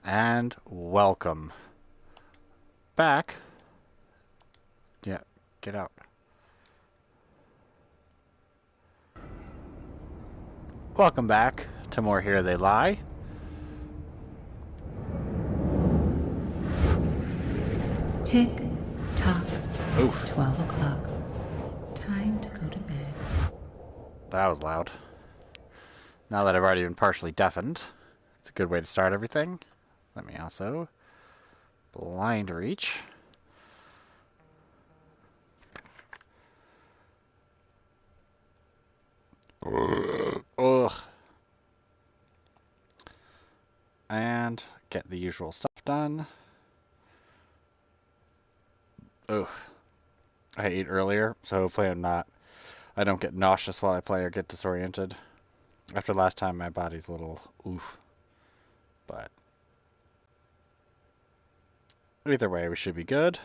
And welcome back. Yeah, get out. Welcome back to more Here They Lie. Tick tock. Oof. 12 o'clock. Time to go to bed. That was loud. Now that I've already been partially deafened, it's a good way to start everything. Let me also blind reach. Ugh. And get the usual stuff done. Ugh. I ate earlier, so hopefully I don't get nauseous while I play or get disoriented. After last time, my body's a little oof. But either way, we should be good.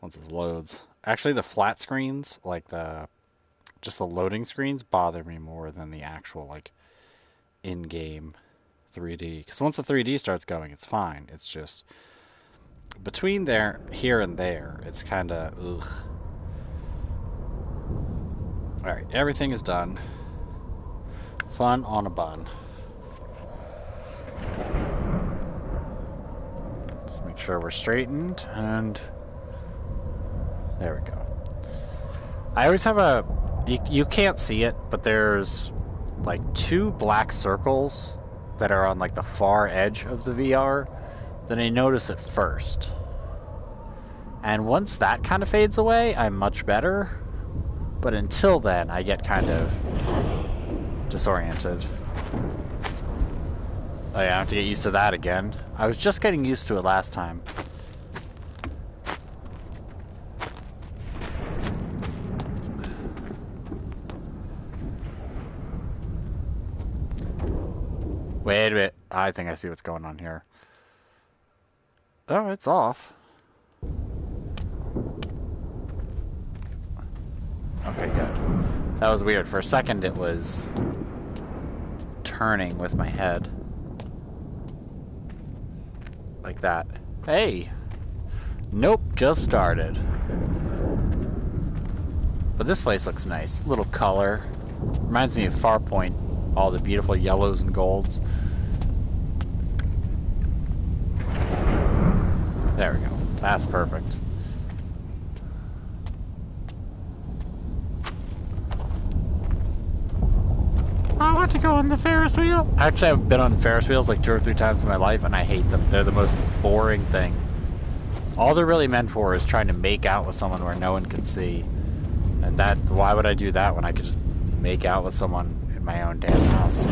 Once this loads. Actually, the flat screens, like just the loading screens, bother me more than the actual, like, in-game 3D. Because once the 3D starts going, it's fine. It's just between here and there, it's kind of ugh. Alright, everything is done. Fun on a bun. Let's make sure we're straightened, and there we go. I always have you can't see it, but there's like two black circles that are on like the far edge of the VR. Then I notice it first. And once that kind of fades away, I'm much better. But until then, I get kind of disoriented. Oh yeah, I have to get used to that again. I was just getting used to it last time. Wait a minute. I think I see what's going on here. Oh, it's off. Okay, good. That was weird. For a second, it was turning with my head. Like that. Hey! Nope, just started. But this place looks nice. Little color. Reminds me of Farpoint. All the beautiful yellows and golds. There we go. That's perfect. I want to go on the Ferris wheel. Actually, I've been on Ferris wheels like 2 or 3 times in my life, and I hate them. They're the most boring thing. All they're really meant for is trying to make out with someone where no one can see. And why would I do that when I could just make out with someone in my own damn house?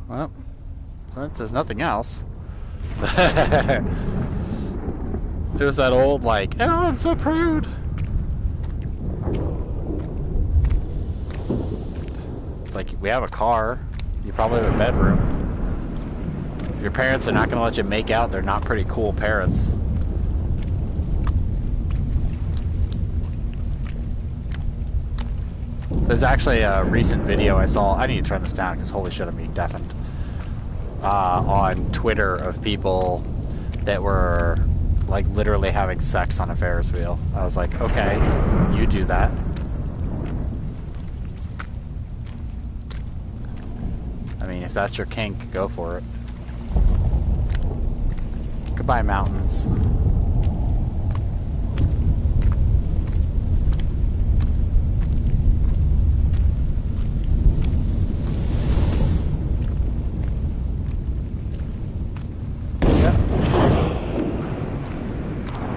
Well, since there's nothing else. It was that old, like, oh, I'm so prude. It's like, we have a car. You probably have a bedroom. If your parents are not going to let you make out, they're not pretty cool parents. There's actually a recent video I saw. I need to turn this down because holy shit, I'm being deafened. On Twitter of people that were like literally having sex on a Ferris wheel. I was like, okay, you do that. I mean, if that's your kink, go for it. Goodbye, mountains.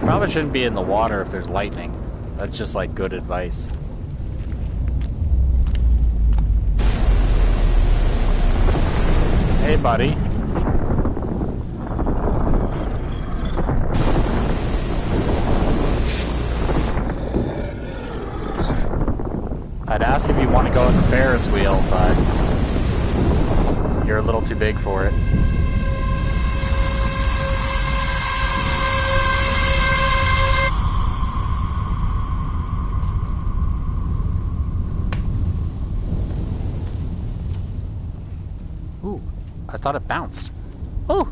Probably shouldn't be in the water if there's lightning. That's just like good advice. Hey, buddy. I'd ask if you want to go on the Ferris wheel, but you're a little too big for it. I thought it bounced. Oh!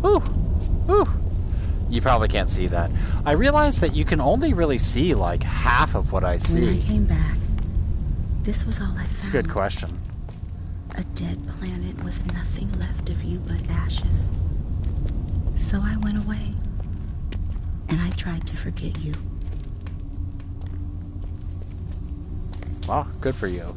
Ooh! Ooh! You probably can't see that. I realized that you can only really see like half of what I see. When I came back, this was all I found. It's a good question. A dead planet with nothing left of you but ashes. So I went away, and I tried to forget you. Well, good for you.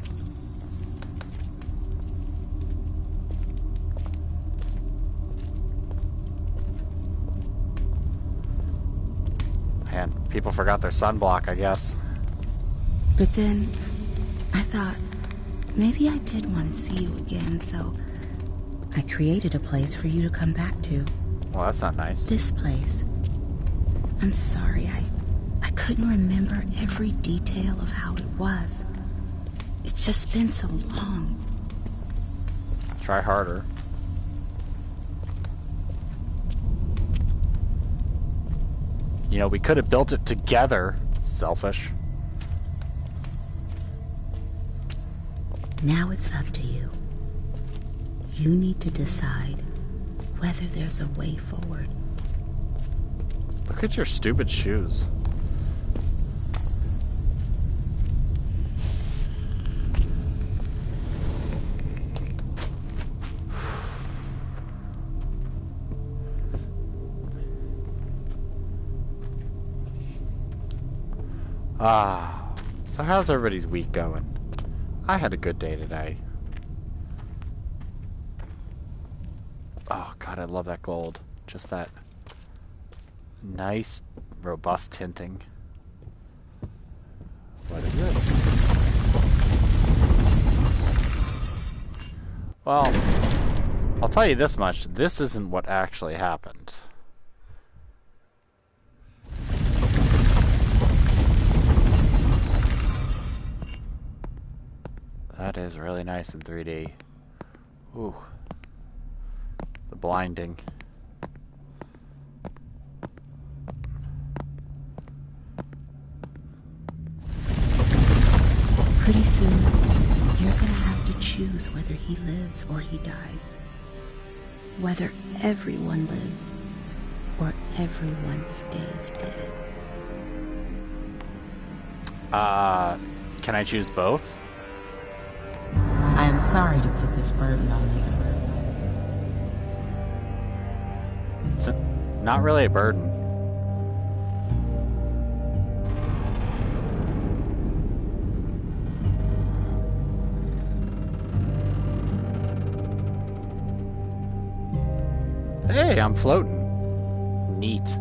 Man, people forgot their sunblock, I guess. But then, I thought, maybe I did want to see you again, so I created a place for you to come back to. Well, that's not nice. This place. I'm sorry, I couldn't remember every detail of how it was. It's just been so long. Try harder. You know, we could have built it together. Selfish. Now it's up to you. You need to decide whether there's a way forward. Look at your stupid shoes. So how's everybody's week going? I had a good day today. Oh god, I love that gold. Just that nice, robust tinting. What is this? Well, I'll tell you this much. This isn't what actually happened. That is really nice in 3D. Ooh. The blinding. Pretty soon, you're gonna have to choose whether he lives or he dies. Whether everyone lives or everyone stays dead. Can I choose both? I am sorry to put this burden on you. It's not really a burden. Hey, I'm floating. Neat.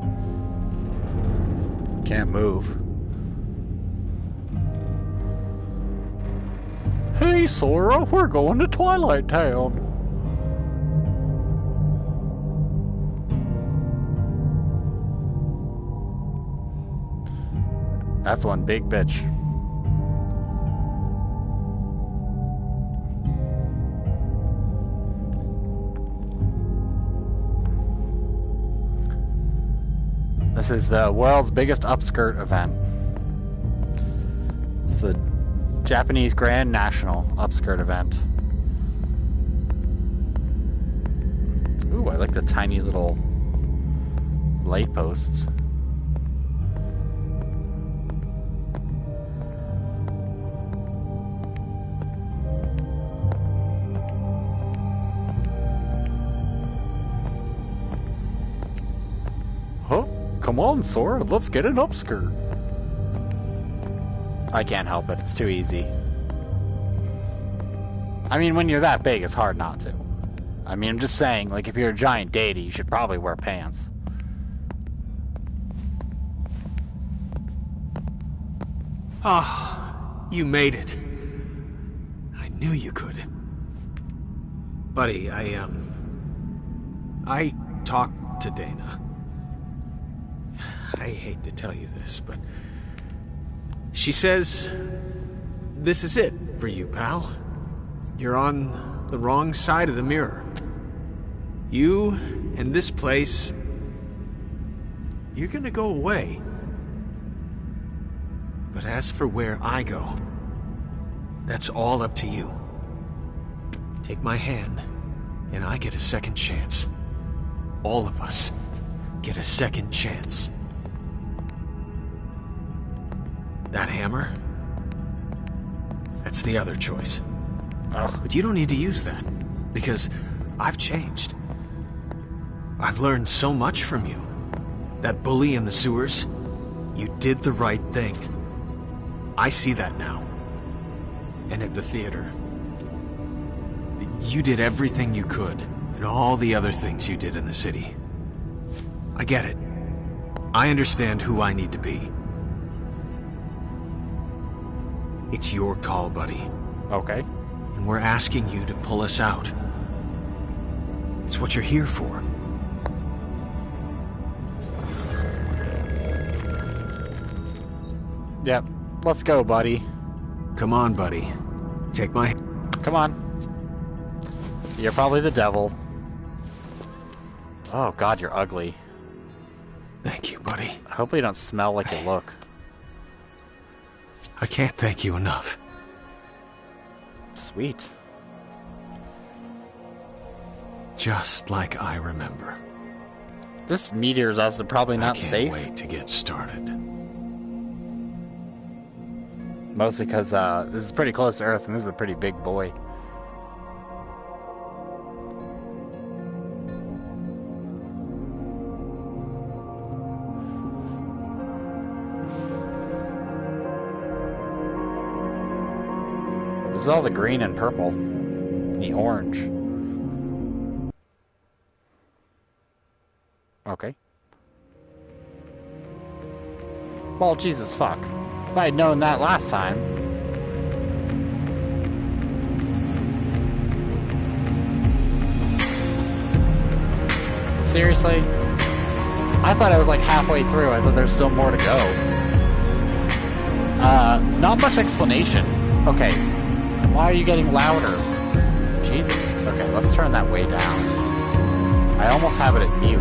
Can't move. Hey, Sora, we're going to Twilight Town. That's one big bitch. This is the world's biggest upskirt event. It's the Japanese Grand National Upskirt event. Ooh, I like the tiny little light posts. Huh? Come on, Sora, let's get an upskirt. I can't help it, it's too easy. I mean, when you're that big, it's hard not to. I mean, I'm just saying, like, if you're a giant deity, you should probably wear pants. Ah, you made it. I knew you could. Buddy, I talked to Dana. I hate to tell you this, but she says this is it for you, pal. You're on the wrong side of the mirror. You and this place, you're gonna go away. But as for where I go, that's all up to you. Take my hand, and I get a second chance. All of us get a second chance. That hammer? That's the other choice. Oh. But you don't need to use that, because I've changed. I've learned so much from you. That bully in the sewers, you did the right thing. I see that now. And at the theater, you did everything you could, and all the other things you did in the city. I get it. I understand who I need to be. It's your call, buddy. Okay. And we're asking you to pull us out. It's what you're here for. Yep. Let's go, buddy. Come on, buddy. Take my... Come on. You're probably the devil. Oh god, you're ugly. Thank you, buddy. I hope you don't smell like you look. I can't thank you enough. Sweet. Just like I remember. This meteor's also probably not I can't safe. wait to get started. Mostly because this is pretty close to Earth, and this is a pretty big boy. There's all the green and purple. The orange. Okay. Well, Jesus fuck. If I had known that last time. Seriously? I thought I was like halfway through. I thought there's still more to go. Not much explanation. Okay. Why are you getting louder? Jesus. Okay, let's turn that way down. I almost have it at mute.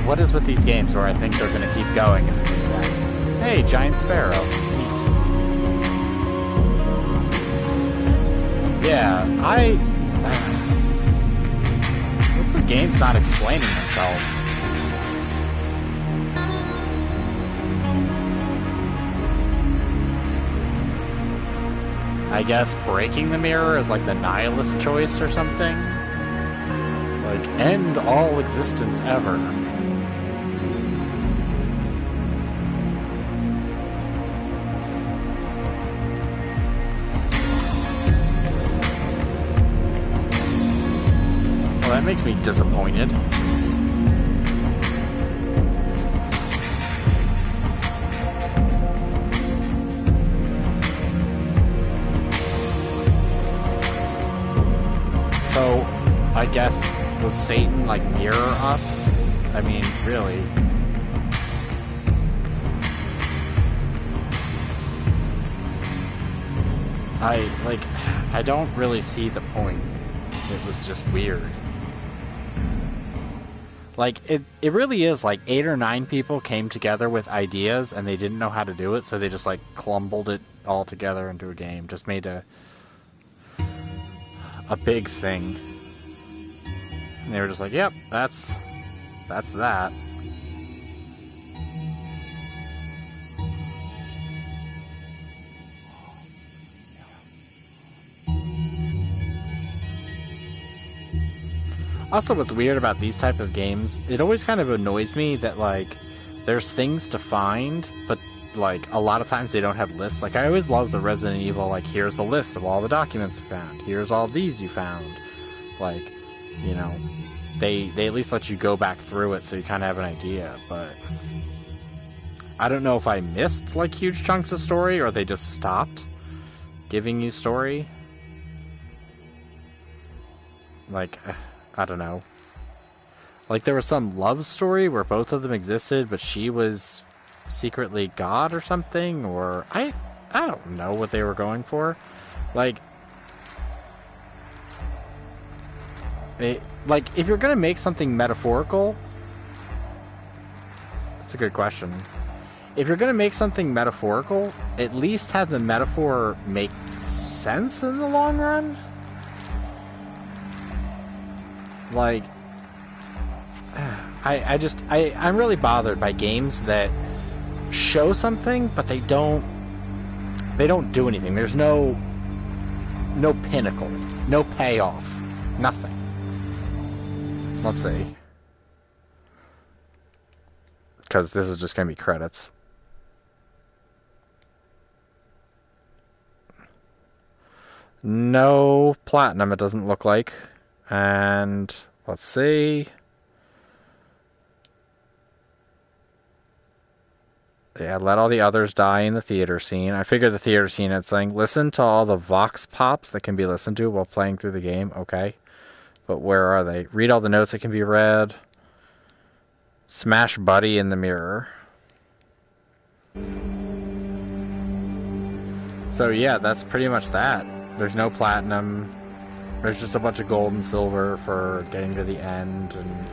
What is with these games where I think they're going to keep going and then just like, hey, giant sparrow. Neat. Yeah, what's the game's not explaining themselves? I guess breaking the mirror is like the nihilist choice or something? Like, end all existence ever. Well, that makes me disappointed. So, I guess, was Satan, like, mirror us? I mean, really. I don't really see the point. It was just weird. Like, it really is, like, 8 or 9 people came together with ideas, and they didn't know how to do it, so they just, like, clumbled it all together into a game. Just made a big thing. And they were just like, yep, that's that. Also, what's weird about these type of games, it always kind of annoys me that, like, there's things to find, but, like, a lot of times they don't have lists. Like, I always love the Resident Evil, like, here's the list of all the documents you found. Here's all these you found. Like, you know, they at least let you go back through it so you kind of have an idea, but I don't know if I missed, like, huge chunks of story, or they just stopped giving you story. Like, I don't know. Like, there was some love story where both of them existed, but she was secretly God or something, or I don't know what they were going for. Like, if you're gonna make something metaphorical, that's a good question. if you're going to make something metaphorical, at least have the metaphor make sense in the long run. Like, I'm really bothered by games that show something, but they don't do anything. There's no pinnacle, no payoff, nothing. Let's see. Because this is just going to be credits. No platinum, it doesn't look like. And let's see. Yeah, let all the others die in the theater scene. I figured the theater scene, it's saying, listen to all the vox pops that can be listened to while playing through the game. Okay. But where are they? Read all the notes that can be read. Smash Buddy in the mirror. So yeah, that's pretty much that. There's no platinum. There's just a bunch of gold and silver for getting to the end and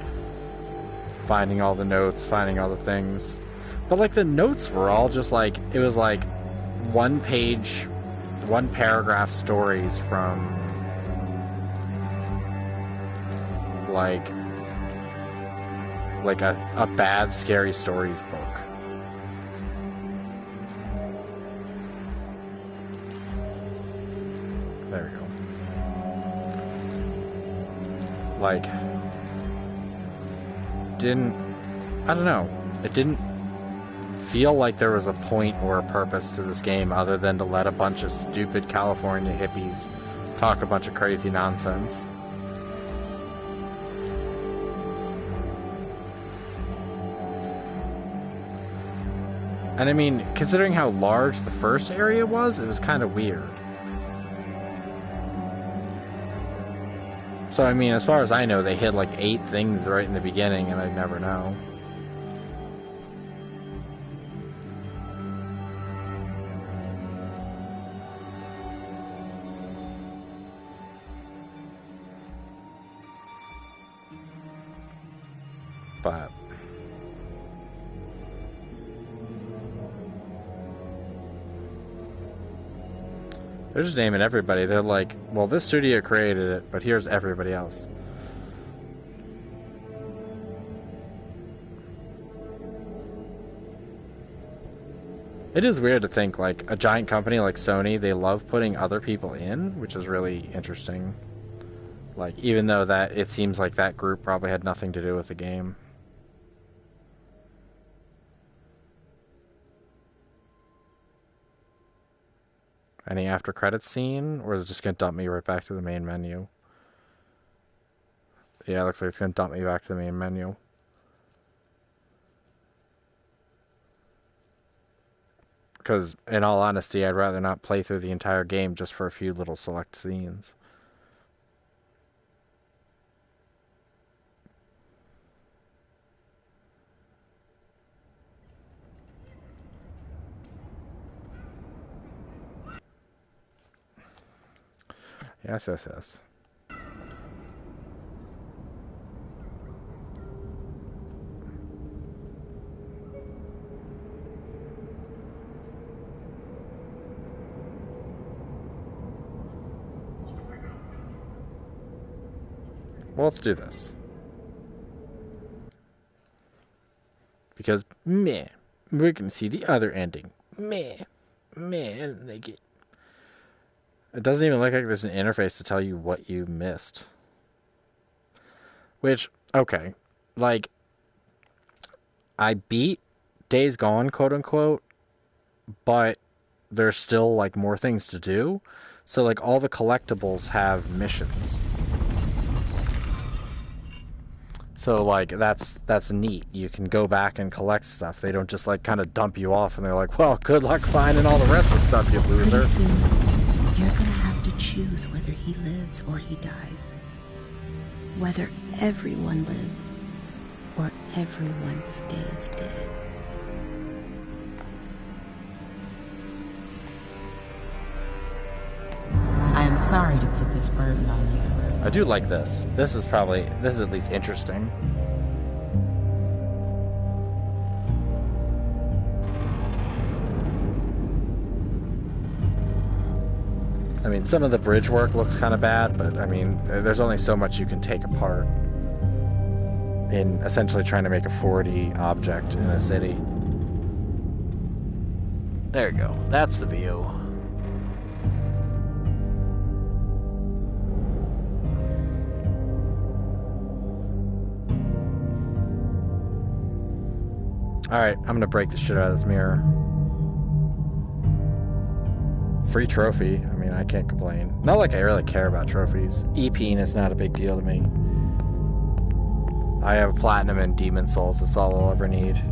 finding all the notes, finding all the things. But like the notes were all just like, it was like one page, one paragraph stories from like a bad scary stories book. There we go. Like, I don't know, it didn't feel like there was a point or a purpose to this game other than to let a bunch of stupid California hippies talk a bunch of crazy nonsense. And I mean, considering how large the first area was, it was kind of weird. So I mean, as far as I know, they hid like 8 things right in the beginning, and I'd never know. But they're just naming everybody. They're like, well, this studio created it, but here's everybody else. It is weird to think, like, a giant company like Sony, they love putting other people in, which is really interesting. Like, even though that it seems like that group probably had nothing to do with the game. Any after credits scene? Or is it just going to dump me right back to the main menu? Yeah, it looks like it's going to dump me back to the main menu. Because, in all honesty, I'd rather not play through the entire game just for a few little select scenes. Yes, yes, yes. Well, let's do this. Because, meh, we're going to see the other ending. Meh, I don't like it. It doesn't even look like there's an interface to tell you what you missed. Which, okay, like, I beat Days Gone, quote unquote, but there's still, like, more things to do. So, like, all the collectibles have missions. So, like, that's neat. You can go back and collect stuff. They don't just, like, kind of dump you off and they're like, well, good luck finding all the rest of the stuff, you loser. Pretty soon, you're gonna have to choose whether he lives or he dies. Whether everyone lives or everyone stays dead. I am sorry to put this burden on you. I do like this. This is at least interesting. I mean, some of the bridge work looks kind of bad, but I mean, there's only so much you can take apart in essentially trying to make a 4D object in a city. There you go. That's the view. Alright, I'm gonna break the shit out of this mirror. Free trophy. I mean, I can't complain. Not like I really care about trophies. EPing is not a big deal to me. I have platinum and demon souls. That's all I'll ever need.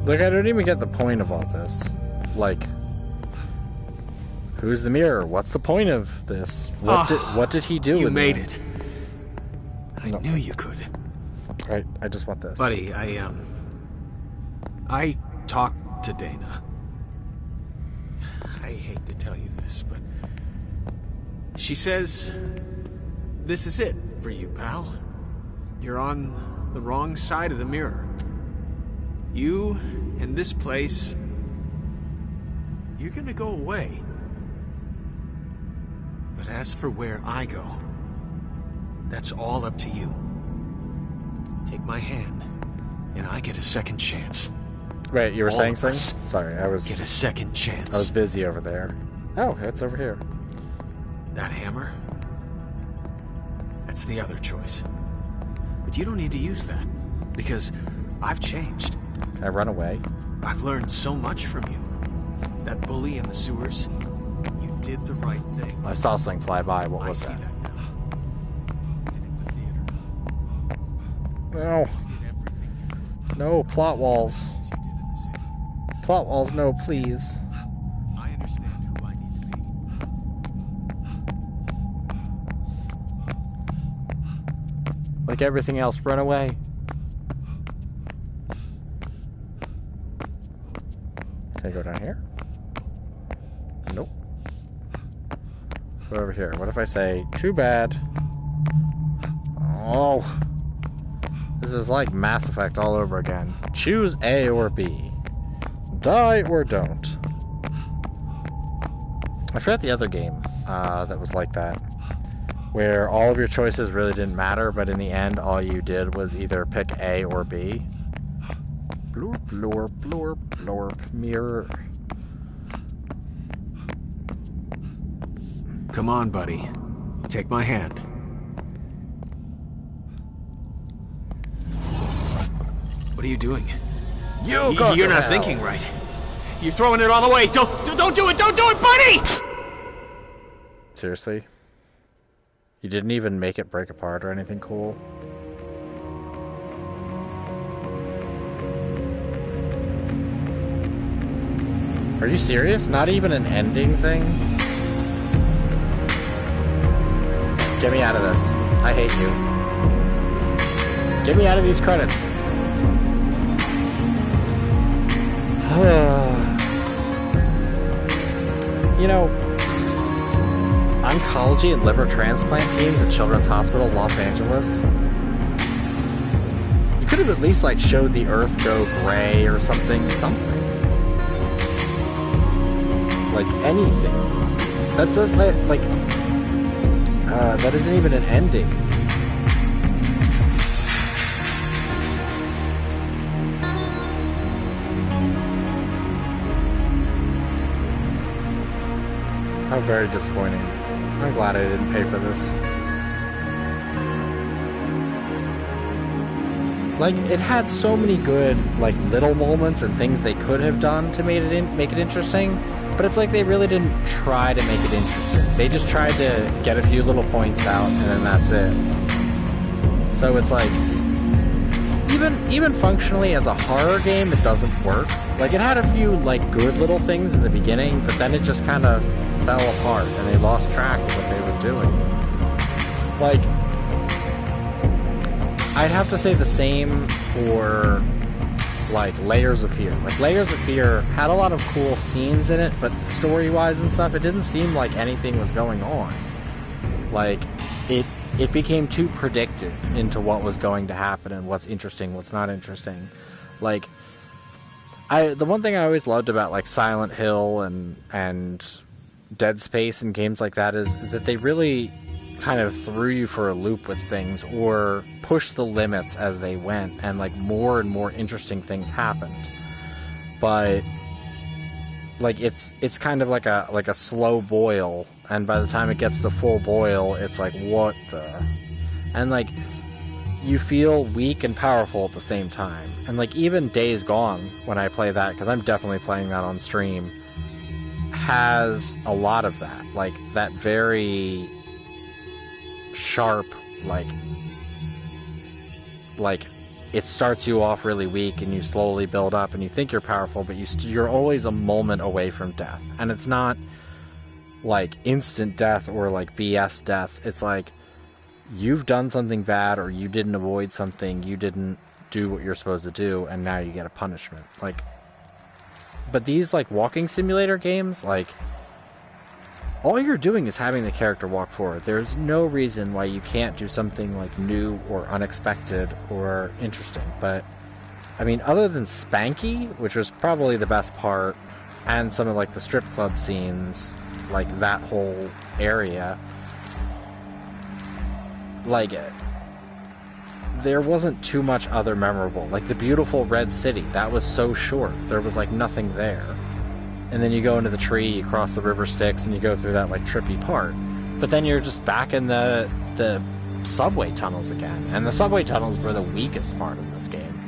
Like, I don't even get the point of all this. Like, who's the mirror? What's the point of this? What did he do? You with made it. I No. knew you could. I just want this. Buddy, I talked to Dana. I hate to tell you this, but she says this is it for you, pal. You're on the wrong side of the mirror. You and this place, you're gonna go away. But as for where I go, that's all up to you. Take my hand, and I get a second chance. Wait, you were All saying of us something? Sorry, I was Get a second chance. I was busy over there. Oh, it's over here. That hammer? That's the other choice. But you don't need to use that, because I've changed. Can I run away? I've learned so much from you. That bully in the sewers, you did the right thing. I saw something fly by. What I was see that? that now. And at the theater, No. you did everything you could. No, plot walls. As you did in the city. Plot walls, no, please. I understand who I need to be. Like everything else, run away. Can I go down here? Nope. Go over here. What if I say, too bad? Oh. This is like Mass Effect all over again. Choose A or B. Die or don't. I forgot the other game that was like that. Where all of your choices really didn't matter, but in the end, all you did was either pick A or B. Blorp, blorp, blorp, blorp, mirror. Come on, buddy. Take my hand. What are you doing? You're not thinking right. You're throwing it all away. Don't do it! Don't do it, buddy! Seriously? You didn't even make it break apart or anything cool? Are you serious? Not even an ending thing? Get me out of this. I hate you. Get me out of these credits. You know, oncology and liver transplant teams at Children's Hospital, Los Angeles. You could have at least, like, showed the Earth go gray or something. Like, anything. That doesn't, like, that isn't even an ending. How very disappointing. I'm glad I didn't pay for this. Like, it had so many good, like, little moments and things they could have done to make it interesting, but it's like they really didn't try to make it interesting. They just tried to get a few little points out, and then that's it. So it's like, even functionally as a horror game, it doesn't work. Like, it had a few, like, good little things in the beginning, but then it just kind of fell apart, and they lost track of what they were doing. Like, I'd have to say the same for like Layers of Fear. Like Layers of Fear had a lot of cool scenes in it, but story-wise and stuff, it didn't seem like anything was going on. Like it became too predictive into what was going to happen and what's interesting, what's not interesting. Like the one thing I always loved about like Silent Hill and Dead Space and games like that is that they really kind of threw you for a loop with things or pushed the limits as they went, and like more and more interesting things happened. But like it's kind of like a slow boil, and by the time it gets to full boil, it's like what the, and like you feel weak and powerful at the same time. And like even Days Gone, when I play that, because I'm definitely playing that on stream, has a lot of that, like that very sharp, like it starts you off really weak and you slowly build up and you think you're powerful, but you're always a moment away from death. And it's not like instant death or like BS deaths. It's like you've done something bad, or you didn't avoid something, you didn't do what you're supposed to do, and now you get a punishment. Like, but these like walking simulator games, like all you're doing is having the character walk forward. There's no reason why you can't do something like new or unexpected or interesting. But I mean, other than Spanky, which was probably the best part, and some of like the strip club scenes, like that whole area, like there wasn't too much other memorable. Like the beautiful red city, that was so short. There was like nothing there. And then you go into the tree, you cross the river Styx, and you go through that like trippy part. But then you're just back in the subway tunnels again. And the subway tunnels were the weakest part of this game.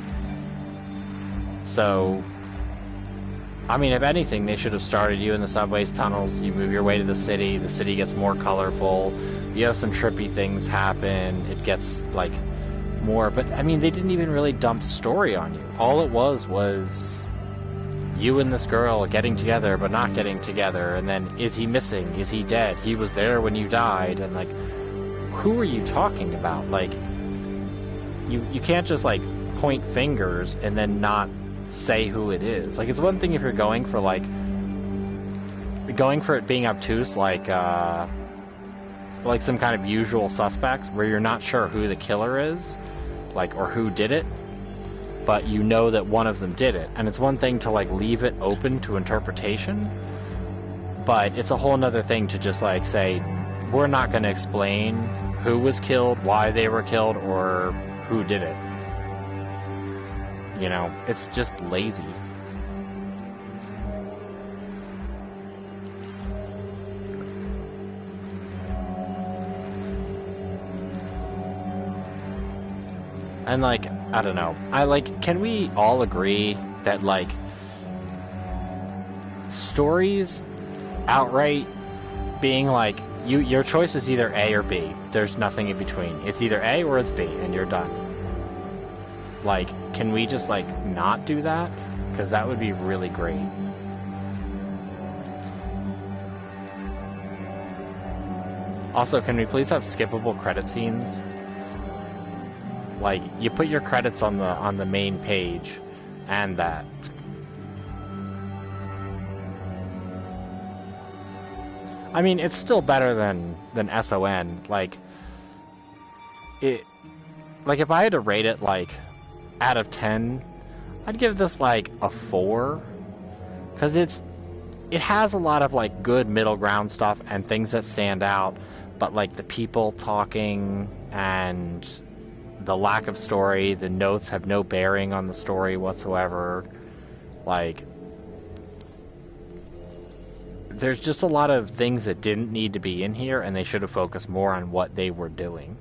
So, I mean, if anything, they should have started you in the subway's tunnels. You move your way to the city gets more colorful, you have some trippy things happen, it gets like more. But I mean, they didn't even really dump story on you. All it was you and this girl getting together but not getting together, and then is he missing, is he dead, he was there when you died, and like who are you talking about? Like you can't just like point fingers and then not say who it is. Like it's one thing if you're going for it being obtuse, like some kind of usual suspects where you're not sure who the killer is, like, or who did it, but you know that one of them did it. And it's one thing to like leave it open to interpretation, but it's a whole nother thing to just like say, we're not going to explain who was killed, why they were killed, or who did it. You know, it's just lazy. And like, I don't know. Can we all agree that like stories outright being like your choice is either A or B. There's nothing in between. It's either A or it's B and you're done. Like, can we just like not do that? Because that would be really great. Also, can we please have skippable credit scenes? Like, you put your credits on the main page, and that. I mean, it's still better than SON. Like, if I had to rate it like out of 10, I'd give this like a 4, because it has a lot of like good middle ground stuff and things that stand out, but like the people talking and the lack of story, the notes have no bearing on the story whatsoever. Like, there's just a lot of things that didn't need to be in here, and they should have focused more on what they were doing.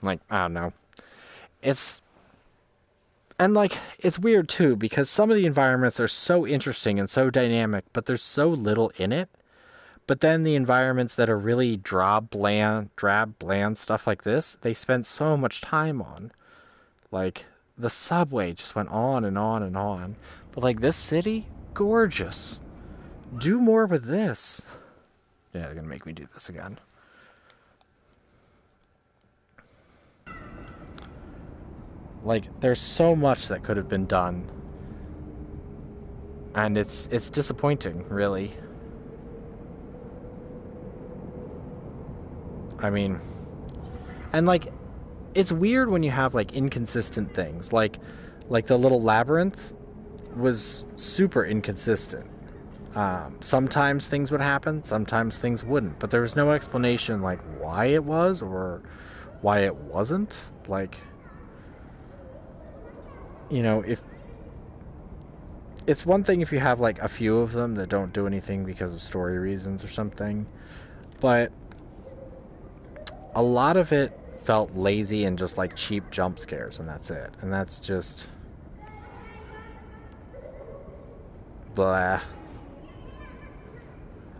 Like, I don't know. It's weird too, because some of the environments are so interesting and so dynamic, but there's so little in it. But then the environments that are really drab, bland stuff like this, they spend so much time on. Like, the subway just went on and on and on. But like this city, gorgeous. Do more with this. Yeah, they're gonna make me do this again. Like, there's so much that could have been done. And it's disappointing, really. I mean, and like, it's weird when you have like inconsistent things. Like the little labyrinth was super inconsistent. Sometimes things would happen, sometimes things wouldn't. But there was no explanation like why it was or why it wasn't. Like, you know, if it's one thing if you have like a few of them that don't do anything because of story reasons or something, but a lot of it felt lazy and just like cheap jump scares, and that's it. And that's just blah.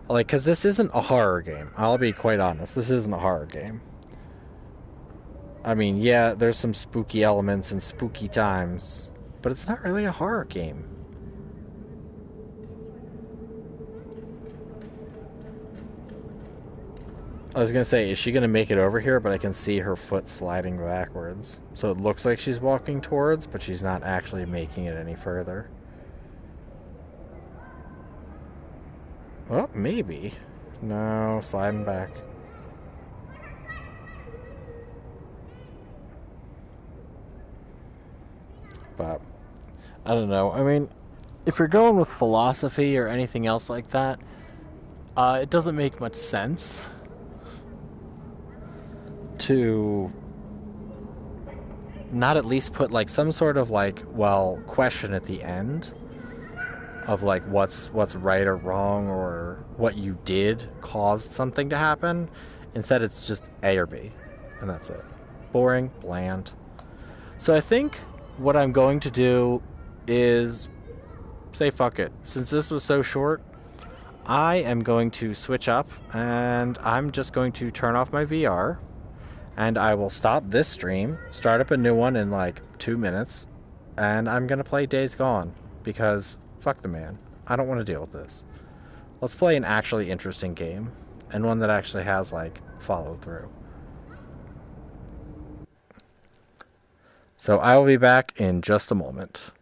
Like, because this isn't a horror game. I'll be quite honest. This isn't a horror game. I mean, yeah, there's some spooky elements and spooky times, but it's not really a horror game. I was gonna say, is she gonna make it over here? But I can see her foot sliding backwards. So it looks like she's walking towards, but she's not actually making it any further. Well, maybe. No, sliding back. But, I don't know. I mean, if you're going with philosophy or anything else like that, it doesn't make much sense to not at least put like some sort of like, well, question at the end of like what's right or wrong or what you did caused something to happen. Instead it's just A or B, and that's it. Boring, bland. So I think what I'm going to do is say fuck it. Since this was so short, I am going to switch up and I'm just going to turn off my VR. And I will stop this stream, start up a new one in like 2 minutes, and I'm going to play Days Gone, because fuck the man. I don't want to deal with this. Let's play an actually interesting game, and one that actually has like follow through. So I will be back in just a moment.